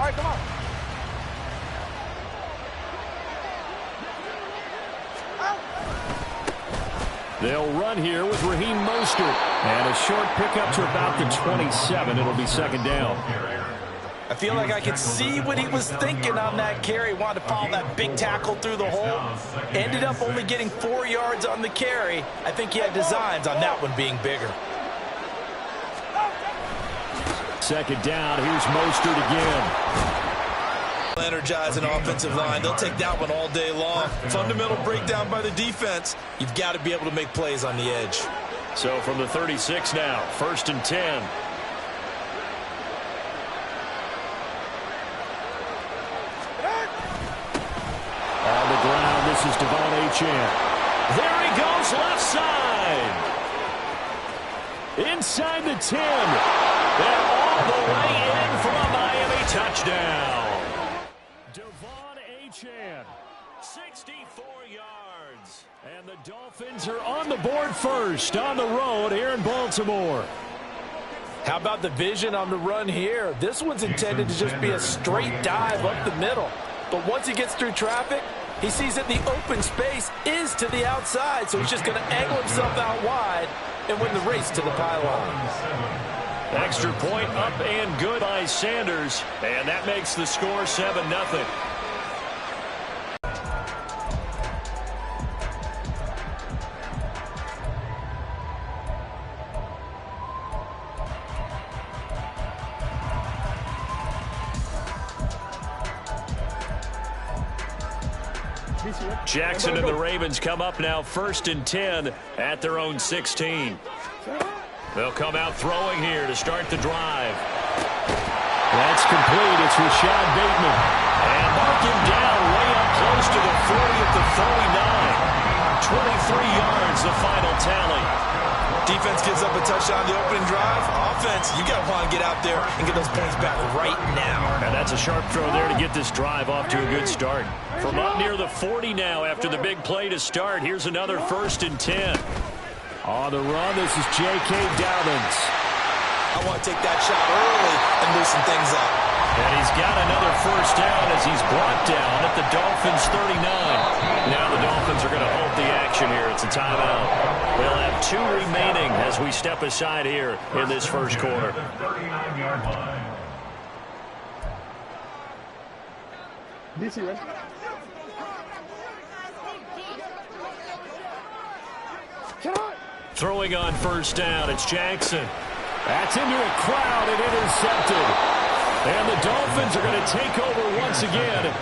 right, come on. They'll run here with Raheem Mostert. And a short pickup to about the 27. It'll be second down. I feel like I could see what he was thinking on that carry. Wanted to follow that big tackle through the hole. Ended up only getting 4 yards on the carry. I think he had designs on that one being bigger. Second down. Here's Mostert again. Energize an offensive line. They'll take that one all day long. Fundamental breakdown by the defense. You've got to be able to make plays on the edge. So from the 36 now, 1st and 10. On the ground, this is Devon Achane. There he goes, left side. Inside the 10. And all the way in for a Miami touchdown. Devon Achane, 64 yards. And the Dolphins are on the board first on the road here in Baltimore. How about the vision on the run here? This one's intended to just be a straight dive up the middle. But once he gets through traffic, he sees that the open space is to the outside, so he's just going to angle himself out wide and win the race to the pylon. Extra point up and good by Sanders, and that makes the score 7-0. Jackson and the Ravens come up now 1st and 10 at their own 16. They'll come out throwing here to start the drive. That's complete. It's Rashad Bateman. And mark him down way up close to the 40 at the 49. 23 yards, the final tally. Defense gives up a touchdown the opening drive. Offense, you got to want to get out there and get those points back right now. And that's a sharp throw there to get this drive off to a good start. From up near the 40 now after the big play to start, here's another 1st and 10. On the run, this is J.K. Dobbins. I want to take that shot early and loosen things up. And he's got another 1st down as he's brought down at the Dolphins' 39. Now the Dolphins are going to hold the action here. It's a timeout. They'll have 2 remaining as we step aside here in this first quarter. Throwing on 1st down, it's Jackson. That's into a crowd and intercepted. And the Dolphins are going to take over once again.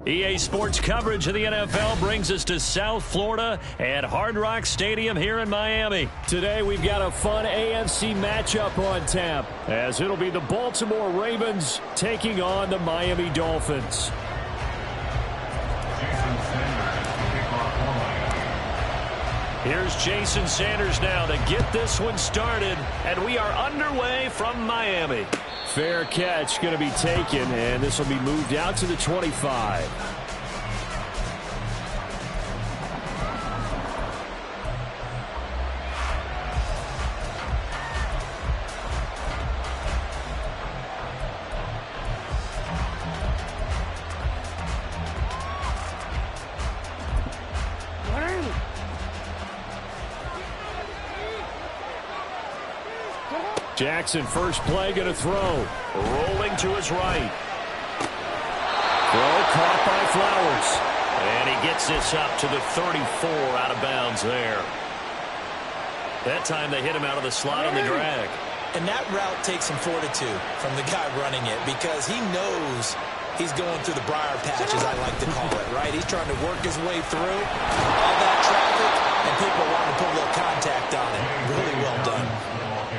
EA Sports coverage of the NFL brings us to South Florida at Hard Rock Stadium here in Miami. Today we've got a fun AFC matchup on tap, as it'll be the Baltimore Ravens taking on the Miami Dolphins. Here's Jason Sanders now to get this one started, and we are underway from Miami. Fair catch going to be taken, and this will be moved out to the 25. Jackson, first play, going to throw. Rolling to his right. Throw caught by Flowers. And he gets this up to the 34 out of bounds there. That time they hit him out of the slot on the drag. And that route takes some fortitude from the guy running it because he knows he's going through the briar patch, as I like to call it, right? He's trying to work his way through all that traffic, and people want to put a little contact on it. Really well done.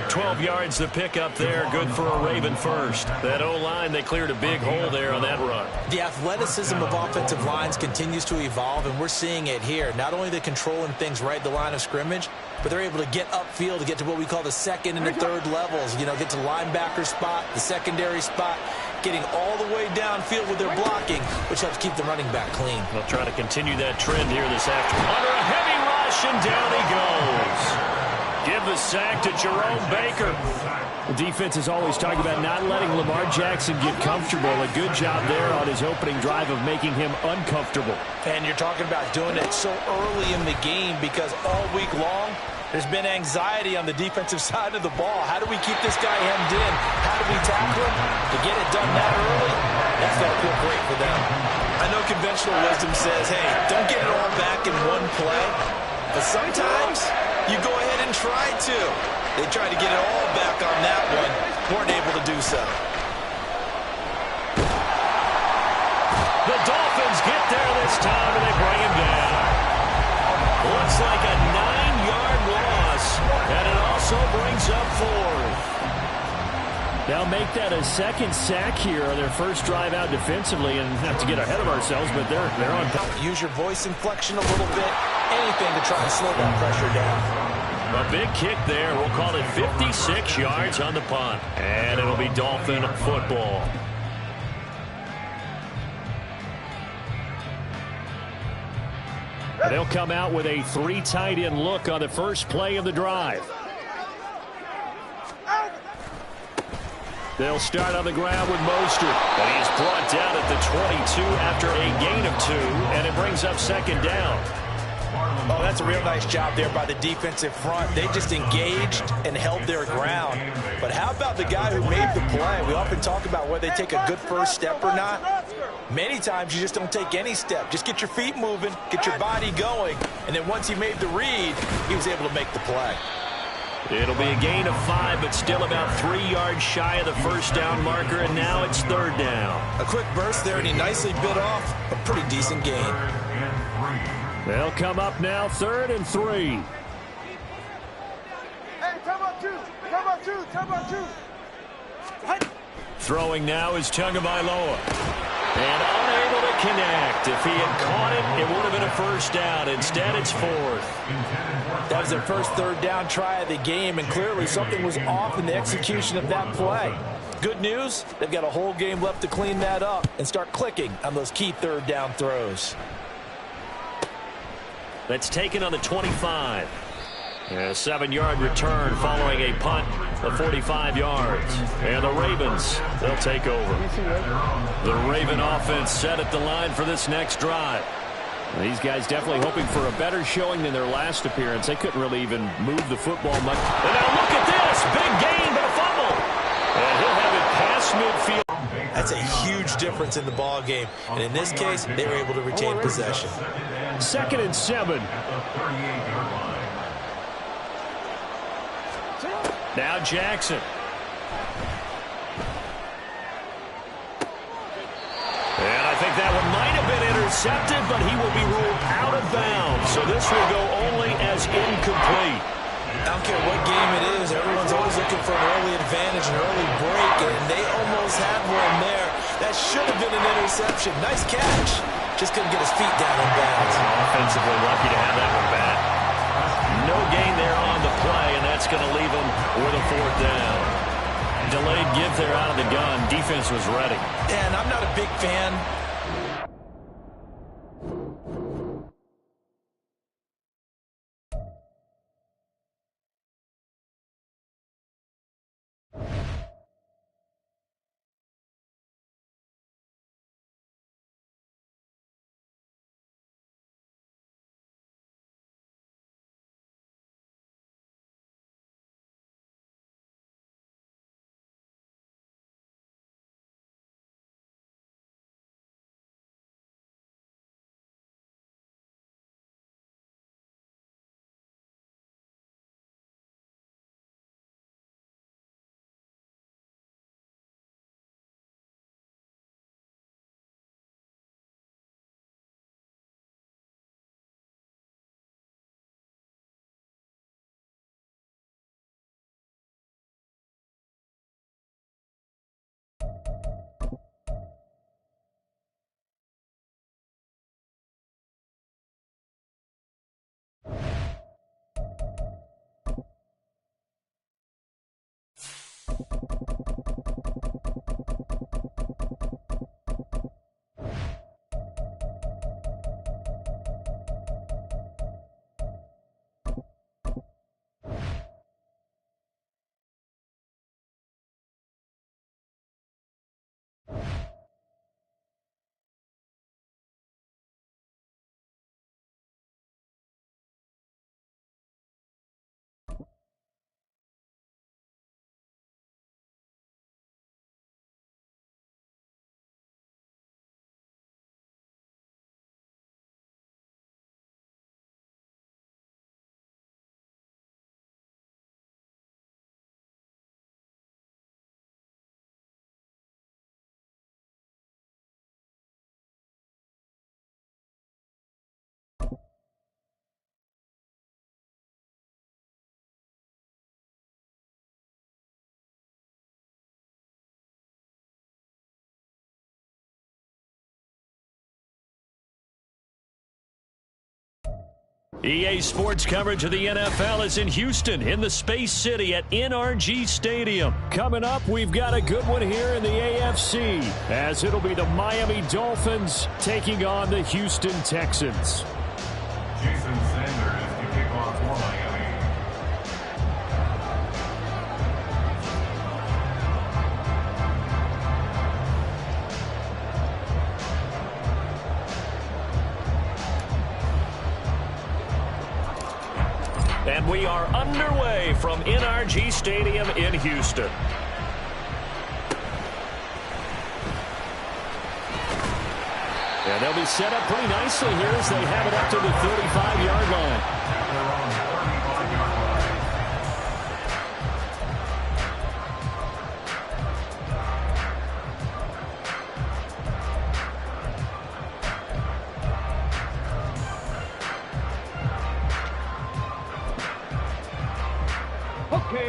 12 yards to pick up there. Good for a Raven first. That O-line, they cleared a big hole there on that run. The athleticism of offensive lines continues to evolve, and we're seeing it here. Not only are they controlling things right at the line of scrimmage, but they're able to get upfield to get to what we call the second and the third levels. You know, get to linebacker spot, the secondary spot, getting all the way downfield with their blocking, which helps keep the running back clean. They'll try to continue that trend here this afternoon. Under a heavy rush, and down he goes. Give the sack to Jerome Baker. The defense is always talking about not letting Lamar Jackson get comfortable. A good job there on his opening drive of making him uncomfortable. And you're talking about doing it so early in the game because all week long, there's been anxiety on the defensive side of the ball. How do we keep this guy hemmed in? How do we tackle him? To get it done that early, that's got to feel great for them. I know conventional wisdom says, hey, don't get it all back in one play. But sometimes you go ahead and try to. They tried to get it all back on that one. Weren't able to do so. The Dolphins get there this time, and they bring him down. Looks like a 9-yard loss, and it also brings up 4th. They'll make that a second sack here on their first drive out defensively, and not to get ahead of ourselves, but they're on. Use your voice inflection a little bit. Anything to try and slow that pressure down. A big kick there. We'll call it 56 yards on the punt. And it'll be Dolphin football. They'll come out with a 3 tight end look on the first play of the drive. They'll start on the ground with Mostert. And he's brought down at the 22 after a gain of 2, and it brings up second down. Oh, that's a real nice job there by the defensive front. They just engaged and held their ground. But how about the guy who made the play? We often talk about whether they take a good first step or not. Many times you just don't take any step. Just get your feet moving, get your body going, and then once he made the read, he was able to make the play. It'll be a gain of 5, but still about 3 yards shy of the first down marker, and now it's third down. A quick burst there, and he nicely bit off a pretty decent gain. They'll come up now, 3rd and 3. Hey, time out 2. Time out 2. Time out 2. Throwing now is Tagovailoa. And unable to connect. If he had caught it, it would have been a first down. Instead, it's 4th. That was their first third down try of the game, and clearly something was off in the execution of that play. Good news, they've got a whole game left to clean that up and start clicking on those key third down throws. That's taken on the 25. A 7-yard return following a punt of 45 yards. And the Ravens, they'll take over. The Raven offense set at the line for this next drive. These guys definitely hoping for a better showing than their last appearance. They couldn't really even move the football much. And now look at this. Big gain, but a fumble. And he'll have it past midfield. That's a huge difference in the ball game. And in this case, they were able to retain possession. 2nd and 7. Now Jackson. And I think that one might have been intercepted, but he will be ruled out of bounds. So this will go only as incomplete. I don't care what game it is. Everyone's always looking for an early advantage, an early break, and they almost had one there. That should have been an interception. Nice catch. Just couldn't get his feet down in bounds. Offensively lucky to have that one back. No gain there on the play, and that's going to leave them with a 4th down. Delayed give there out of the gun. Defense was ready. And I'm not a big fan. EA Sports coverage of the NFL is in Houston in the Space City at NRG Stadium. Coming up, we've got a good one here in the AFC, as it'll be the Miami Dolphins taking on the Houston Texans. Jason Sanders to kick off for Miami. And we are underway from NRG Stadium in Houston. And they'll be set up pretty nicely here as they have it up to the 35-yard line.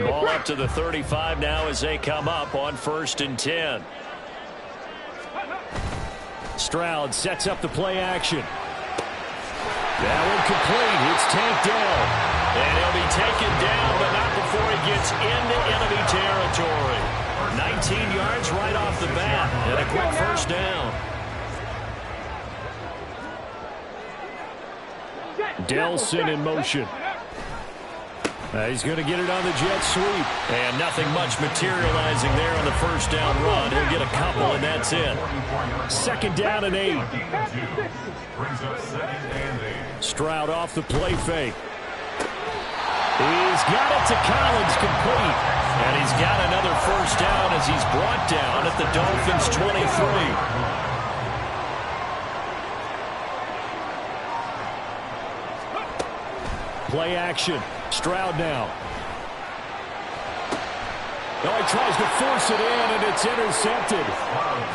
Ball up to the 35 now as they come up on 1st and 10. Stroud sets up the play action. That one complete. It's tanked down. And he'll be taken down, but not before he gets into enemy territory. 19 yards right off the bat, and a quick 1st down. Delson in motion. He's going to get it on the jet sweep. And nothing much materializing there on the 1st down run. He'll get a couple, and that's it. 2nd down and 8. Stroud off the play fake. He's got it to Collins, complete. And he's got another 1st down as he's brought down at the Dolphins' 23. Play action. Stroud now. Oh, he tries to force it in, and it's intercepted.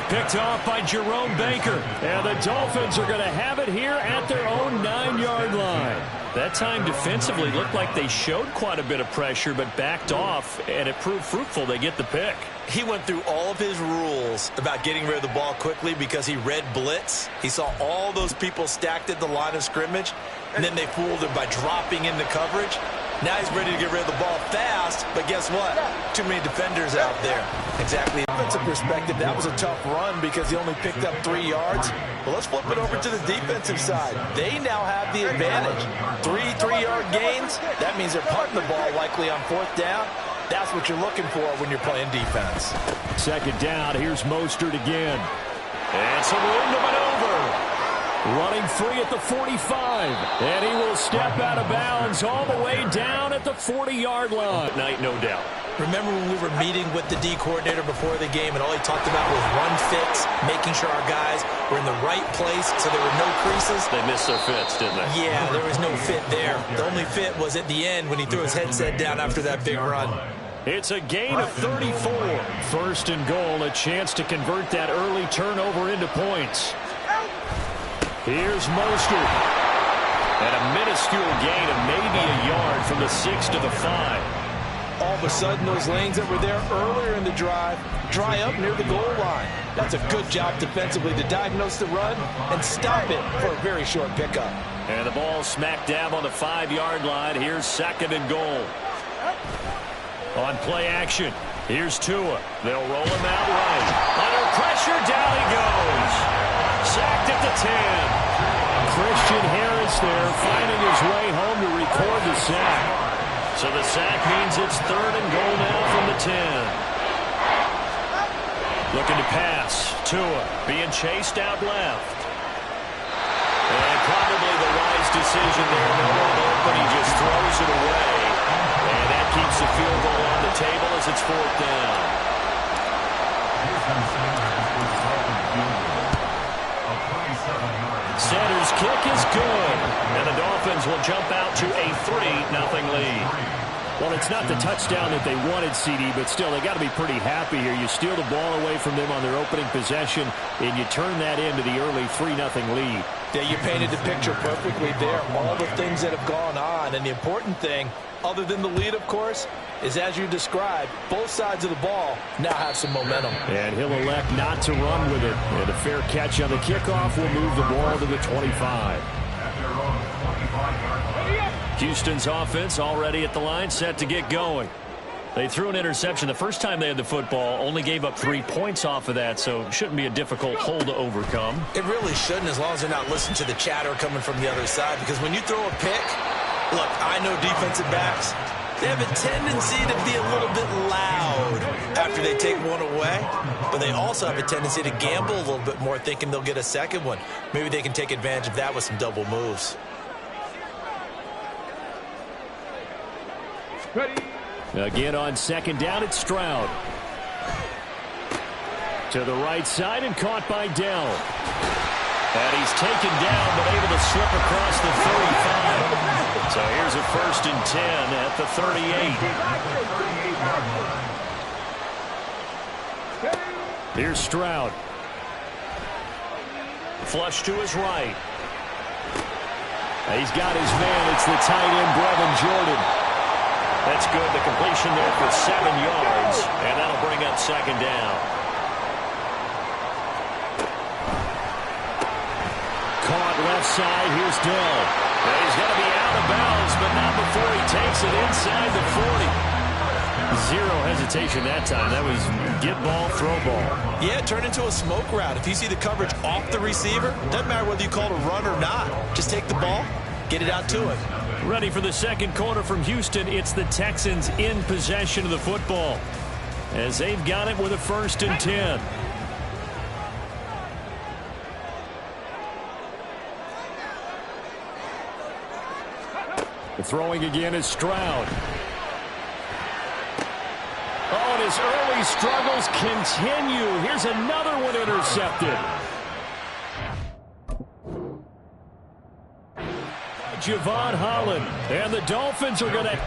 Picked off by Jerome Baker. And the Dolphins are going to have it here at their own 9-yard line. That time defensively looked like they showed quite a bit of pressure, but backed off, and it proved fruitful. They get the pick. He went through all of his rules about getting rid of the ball quickly because he read blitz. He saw all those people stacked at the line of scrimmage, and then they fooled him by dropping into coverage. Now he's ready to get rid of the ball fast, but guess what? Too many defenders out there. Exactly. Defensive perspective, that was a tough run because he only picked up 3 yards. Well, let's flip it over to the defensive side. They now have the advantage. 3-3-yard gains. That means they're punting the ball likely on 4th down. That's what you're looking for when you're playing defense. 2nd down, here's Mostert again. And some room to maneuver. Running free at the 45. And he will step out of bounds all the way down at the 40-yard line. Night, no doubt. Remember when we were meeting with the D coordinator before the game and all he talked about was run fits, making sure our guys were in the right place so there were no creases? They missed their fits, didn't they? Yeah, there was no fit there. The only fit was at the end when he threw his headset down after that big run. It's a gain of 34. 1st and goal, a chance to convert that early turnover into points. Here's Mostert. And a minuscule gain of maybe a yard from the 6 to the 5. All of a sudden, those lanes that were there earlier in the drive dry up near the goal line. That's a good job defensively to diagnose the run and stop it for a very short pickup. And the ball smack dab on the 5-yard line. Here's 2nd and goal. On play action, here's Tua. They'll roll him out right. Under pressure, down he goes. Sacked at the 10. Christian Harris there finding his way home to record the sack. So the sack means it's 3rd and goal now from the 10. Looking to pass. Tua being chased out left. And probably the wise decision there. No one open. He just throws it away. And that keeps the field goal on the table as it's 4th down. Center's kick is good. And the Dolphins will jump out to a 3-0 lead. Well, it's not the touchdown that they wanted, CD, but still, they got to be pretty happy here. You steal the ball away from them on their opening possession, and you turn that into the early 3-0 lead. Yeah, you painted the picture perfectly there. All the things that have gone on, and the important thing, other than the lead, of course, is as you described, both sides of the ball now have some momentum. And he'll elect not to run with it. And a fair catch on the kickoff will move the ball to the 25. Houston's offense already at the line, set to get going. They threw an interception the first time they had the football, only gave up 3 points off of that, so it shouldn't be a difficult hole to overcome. It really shouldn't, as long as they're not listening to the chatter coming from the other side, because when you throw a pick, look, I know defensive backs, they have a tendency to be a little bit loud after they take one away, but they also have a tendency to gamble a little bit more, thinking they'll get a second one. Maybe they can take advantage of that with some double moves. Ready. Again on 2nd down, it's Stroud. To the right side and caught by Dell. And he's taken down but able to slip across the 35. So here's a 1st and 10 at the 38. Here's Stroud. Flush to his right. He's got his man. It's the tight end, Brevin Jordan. That's good. The completion there for 7 yards, and that'll bring up 2nd down. Caught left side. Here's Dell. He's got to be out of bounds, but not before he takes it inside the 40. Zero hesitation that time. That was get ball, throw ball. Yeah, turn into a smoke route. If you see the coverage off the receiver, doesn't matter whether you call it a run or not. Just take the ball, get it out to him. Ready for the second quarter from Houston. It's the Texans in possession of the football as they've got it with a 1st and 10. The throwing again is Stroud. Oh, and his early struggles continue. Here's another one intercepted. Javon Holland. And the Dolphins are going to